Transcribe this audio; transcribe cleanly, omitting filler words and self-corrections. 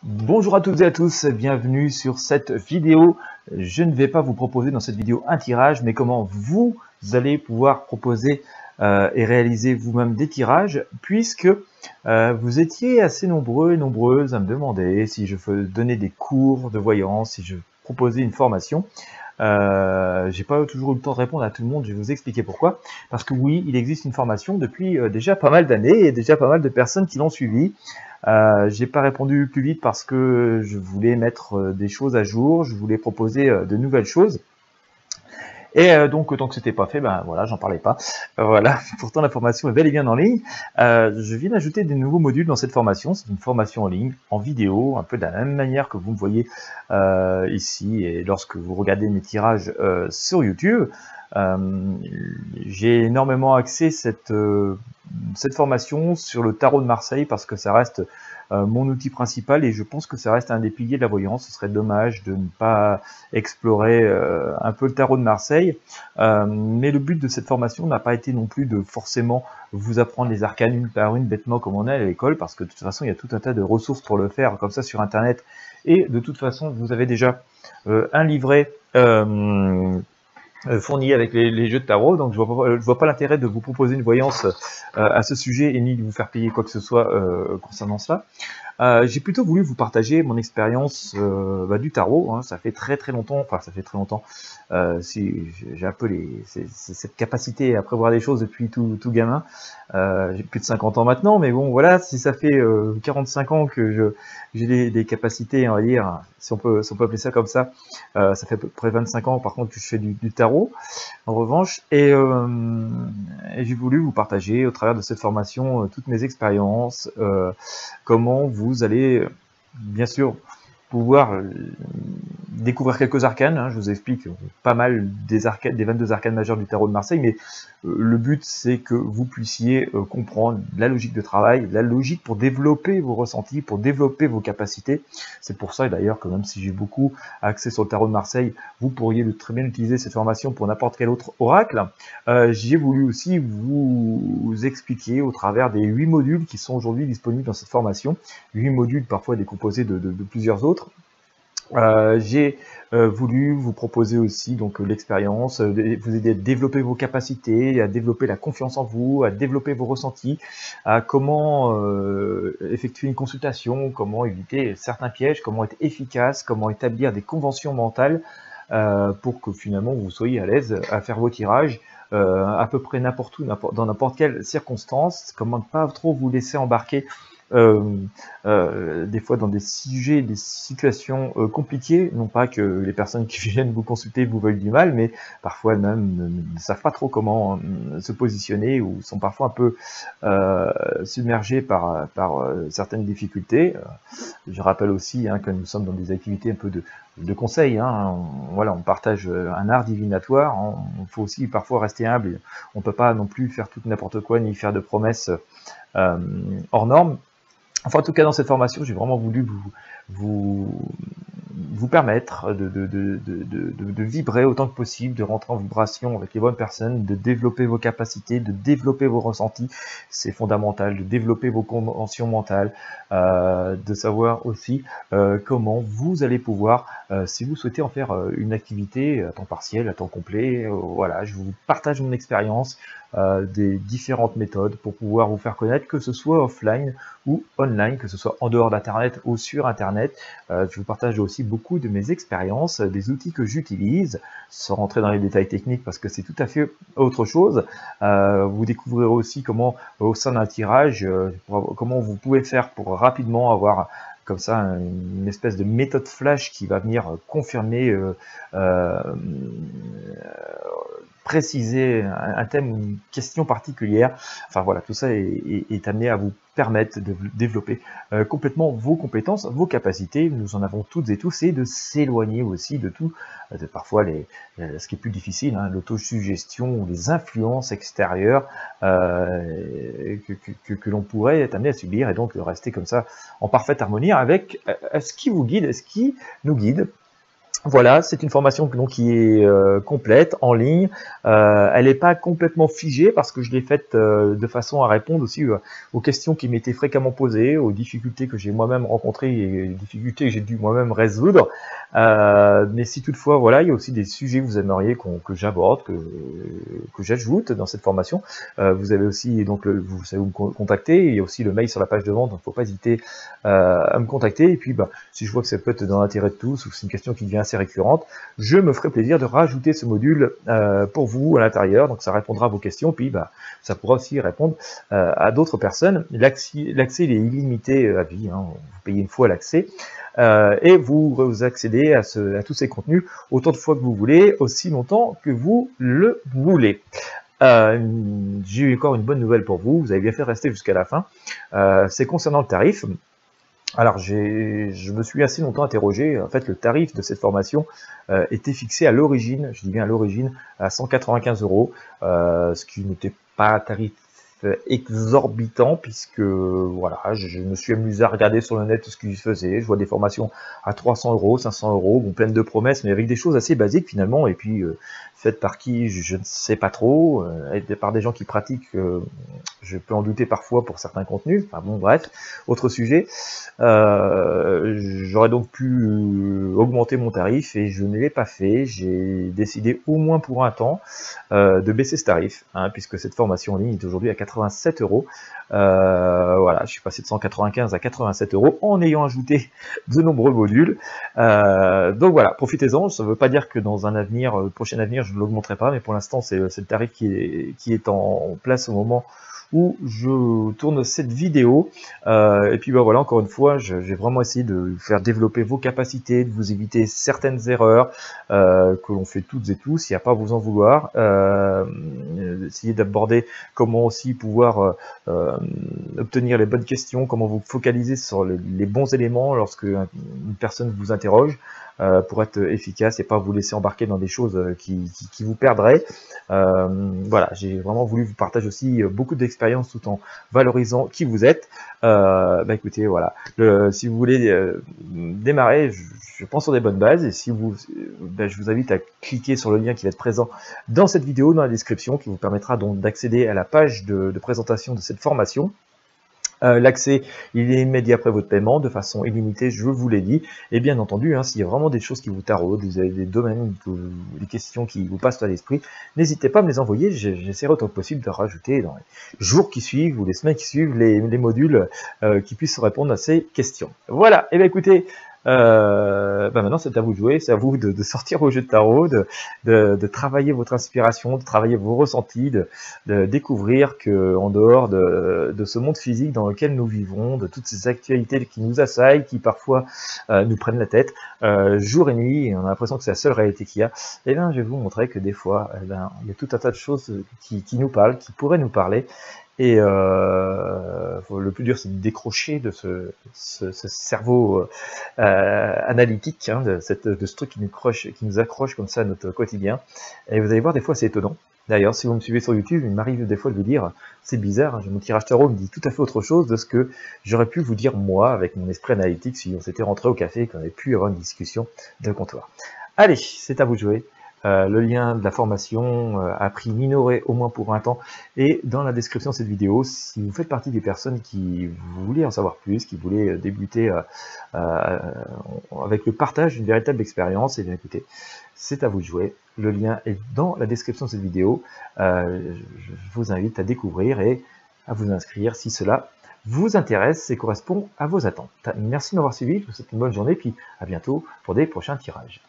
Bonjour à toutes et à tous, bienvenue sur cette vidéo. Je ne vais pas vous proposer dans cette vidéo un tirage, mais comment vous allez pouvoir proposer et réaliser vous-même des tirages, puisque vous étiez assez nombreux et nombreuses à me demander si je donnais des cours de voyance, si je proposais une formation. J'ai pas toujours eu le temps de répondre à tout le monde, je vais vous expliquer pourquoi. Parce que oui, il existe une formation depuis déjà pas mal d'années et déjà pas mal de personnes qui l'ont suivi. J'ai pas répondu plus vite parce que je voulais mettre des choses à jour, je voulais proposer de nouvelles choses. Et donc, tant que c'était pas fait, ben voilà, j'en parlais pas. Voilà, pourtant la formation est bel et bien en ligne. Je viens d'ajouter des nouveaux modules dans cette formation. C'est une formation en ligne, en vidéo, un peu de la même manière que vous me voyez ici et lorsque vous regardez mes tirages sur YouTube. J'ai énormément axé cette formation sur le tarot de Marseille parce que ça reste mon outil principal et je pense que ça reste un des piliers de la voyance. Ce serait dommage de ne pas explorer un peu le tarot de Marseille, mais le but de cette formation n'a pas été non plus de forcément vous apprendre les arcanes une par une bêtement comme on est à l'école, parce que de toute façon il y a tout un tas de ressources pour le faire comme ça sur internet, et de toute façon vous avez déjà un livret fourni avec les jeux de tarot, donc je vois pas l'intérêt de vous proposer une voyance à ce sujet et ni de vous faire payer quoi que ce soit concernant cela. J'ai plutôt voulu vous partager mon expérience du tarot, hein. Ça fait très longtemps, enfin ça fait très longtemps, si j'ai un peu cette capacité à prévoir des choses depuis tout gamin. J'ai plus de 50 ans maintenant, mais bon voilà, si ça fait 45 ans que j'ai des capacités, on va dire, si on peut appeler ça comme ça, ça fait à peu près 25 ans par contre que je fais du tarot, en revanche, et j'ai voulu vous partager au travers de cette formation toutes mes expériences, comment vous allez, bien sûr, pouvoir découvrir quelques arcanes, hein. Je vous explique pas mal des 22 arcanes majeures du tarot de Marseille, mais le but c'est que vous puissiez comprendre la logique de travail, la logique pour développer vos ressentis, pour développer vos capacités. C'est pour ça d'ailleurs que même si j'ai beaucoup axé sur le tarot de Marseille, vous pourriez très bien utiliser cette formation pour n'importe quel autre oracle. J'ai voulu aussi vous expliquer au travers des 8 modules qui sont aujourd'hui disponibles dans cette formation, 8 modules parfois décomposés de plusieurs autres. J'ai voulu vous proposer aussi donc l'expérience, vous aider à développer vos capacités, à développer la confiance en vous, à développer vos ressentis, à comment effectuer une consultation, comment éviter certains pièges, comment être efficace, comment établir des conventions mentales pour que finalement vous soyez à l'aise à faire vos tirages à peu près n'importe où, dans n'importe quelle circonstance, comment ne pas trop vous laisser embarquer des fois dans des sujets, des situations compliquées, non pas que les personnes qui viennent vous consulter vous veulent du mal, mais parfois elles-mêmes ne savent pas trop comment se positionner ou sont parfois un peu submergées par certaines difficultés. Je rappelle aussi que nous sommes dans des activités un peu de conseil, hein. Voilà, on partage un art divinatoire, hein. Il faut aussi parfois rester humble, on ne peut pas non plus faire tout n'importe quoi ni faire de promesses hors normes. Enfin, en tout cas, dans cette formation, j'ai vraiment voulu vous permettre de vibrer autant que possible, de rentrer en vibration avec les bonnes personnes, de développer vos capacités, de développer vos ressentis. C'est fondamental, de développer vos conventions mentales, de savoir aussi comment vous allez pouvoir, si vous souhaitez en faire une activité à temps partiel, à temps complet, voilà, je vous partage mon expérience, des différentes méthodes pour pouvoir vous faire connaître, que ce soit offline ou online, que ce soit en dehors d'Internet ou sur Internet. Je vous partage aussi beaucoup de mes expériences, des outils que j'utilise, sans rentrer dans les détails techniques parce que c'est tout à fait autre chose. Vous découvrirez aussi comment, au sein d'un tirage, comment vous pouvez faire pour rapidement avoir comme ça une espèce de méthode flash qui va venir confirmer, préciser un thème ou une question particulière. Enfin voilà, tout ça est amené à vous permettre de développer complètement vos compétences, vos capacités. Nous en avons toutes et tous, et de s'éloigner aussi de tout, parfois ce qui est plus difficile, hein, l'autosuggestion ou les influences extérieures que l'on pourrait être amené à subir, et donc de rester comme ça en parfaite harmonie avec ce qui vous guide, ce qui nous guide. Voilà, c'est une formation donc qui est complète, en ligne. Elle n'est pas complètement figée parce que je l'ai faite de façon à répondre aussi aux questions qui m'étaient fréquemment posées, aux difficultés que j'ai moi-même rencontrées et aux difficultés que j'ai dû moi-même résoudre. Mais si toutefois, voilà, il y a aussi des sujets que vous aimeriez que j'aborde, que j'ajoute dans cette formation. Vous avez aussi donc vous savez où me contacter. Il y a aussi le mail sur la page de vente, donc il ne faut pas hésiter à me contacter. Et puis, si je vois que ça peut être dans l'intérêt de tous ou que c'est une question qui devient assez récurrente, je me ferai plaisir de rajouter ce module pour vous à l'intérieur, donc ça répondra à vos questions, puis ça pourra aussi répondre à d'autres personnes. L'accès il est illimité à vie, hein, vous payez une fois l'accès, et vous accédez à tous ces contenus autant de fois que vous voulez, aussi longtemps que vous le voulez. J'ai eu encore une bonne nouvelle pour vous, vous avez bien fait de rester jusqu'à la fin, c'est concernant le tarif. Alors, je me suis assez longtemps interrogé. En fait, le tarif de cette formation était fixé à l'origine, je dis bien à l'origine, à 195 €, ce qui n'était pas un tarif exorbitant, puisque voilà, je me suis amusé à regarder sur le net tout ce qu'ils faisaient. Je vois des formations à 300 €, 500 €, bon, pleines de promesses, mais avec des choses assez basiques finalement, et puis faites par qui, je ne sais pas trop, par des gens qui pratiquent, je peux en douter parfois pour certains contenus, enfin bon, bref, autre sujet. J'aurais donc pu augmenter mon tarif et je ne l'ai pas fait. J'ai décidé au moins pour un temps de baisser ce tarif, hein, puisque cette formation en ligne est aujourd'hui à 87 €. Voilà, je suis passé de 195 à 87 € en ayant ajouté de nombreux modules. Donc voilà, profitez-en. Ça ne veut pas dire que dans un avenir, prochain avenir, je ne l'augmenterai pas, mais pour l'instant, c'est le tarif qui est en place au moment où je tourne cette vidéo. Et puis voilà, encore une fois, j'ai vraiment essayé de faire développer vos capacités, de vous éviter certaines erreurs que l'on fait toutes et tous, il n'y a pas à vous en vouloir. Essayer d'aborder comment aussi pouvoir obtenir les bonnes questions, comment vous focaliser sur les bons éléments lorsque une personne vous interroge, pour être efficace et pas vous laisser embarquer dans des choses qui vous perdraient. Voilà, j'ai vraiment voulu vous partager aussi beaucoup d'expériences tout en valorisant qui vous êtes. Écoutez, voilà, si vous voulez démarrer, je pense sur des bonnes bases, et si je vous invite à cliquer sur le lien qui va être présent dans cette vidéo, dans la description, qui vous permettra donc d'accéder à la page de présentation de cette formation. L'accès, il est immédiat après votre paiement, de façon illimitée, je vous l'ai dit. Et bien entendu, hein, s'il y a vraiment des choses qui vous taraudent, vous avez des domaines, des questions qui vous passent à l'esprit, n'hésitez pas à me les envoyer. J'essaierai autant que possible de rajouter dans les jours qui suivent ou les semaines qui suivent les modules qui puissent répondre à ces questions. Voilà, et bien écoutez, maintenant c'est à vous de jouer, c'est à vous de sortir au jeu de tarot, de travailler votre inspiration, de travailler vos ressentis, de découvrir que en dehors de ce monde physique dans lequel nous vivons, de toutes ces actualités qui nous assaillent, qui parfois nous prennent la tête jour et nuit, et on a l'impression que c'est la seule réalité qu'il y a, et bien je vais vous montrer que des fois il y a tout un tas de choses qui nous parlent, qui pourraient nous parler. Et le plus dur, c'est de décrocher de ce cerveau analytique, hein, de ce truc qui nous accroche comme ça à notre quotidien. Et vous allez voir, des fois, c'est étonnant. D'ailleurs, si vous me suivez sur YouTube, il m'arrive des fois de vous dire, c'est bizarre, mon tirage tarot me dit tout à fait autre chose de ce que j'aurais pu vous dire moi, avec mon esprit analytique, si on s'était rentré au café et qu'on avait pu avoir une discussion de comptoir. Allez, c'est à vous de jouer. Le lien de la formation à prix minoré au moins pour un temps est dans la description de cette vidéo. Si vous faites partie des personnes qui voulaient en savoir plus, qui voulaient débuter avec le partage d'une véritable expérience, et bien écoutez, c'est à vous de jouer. Le lien est dans la description de cette vidéo. Je vous invite à découvrir et à vous inscrire si cela vous intéresse et correspond à vos attentes. Merci de m'avoir suivi, je vous souhaite une bonne journée, puis à bientôt pour des prochains tirages.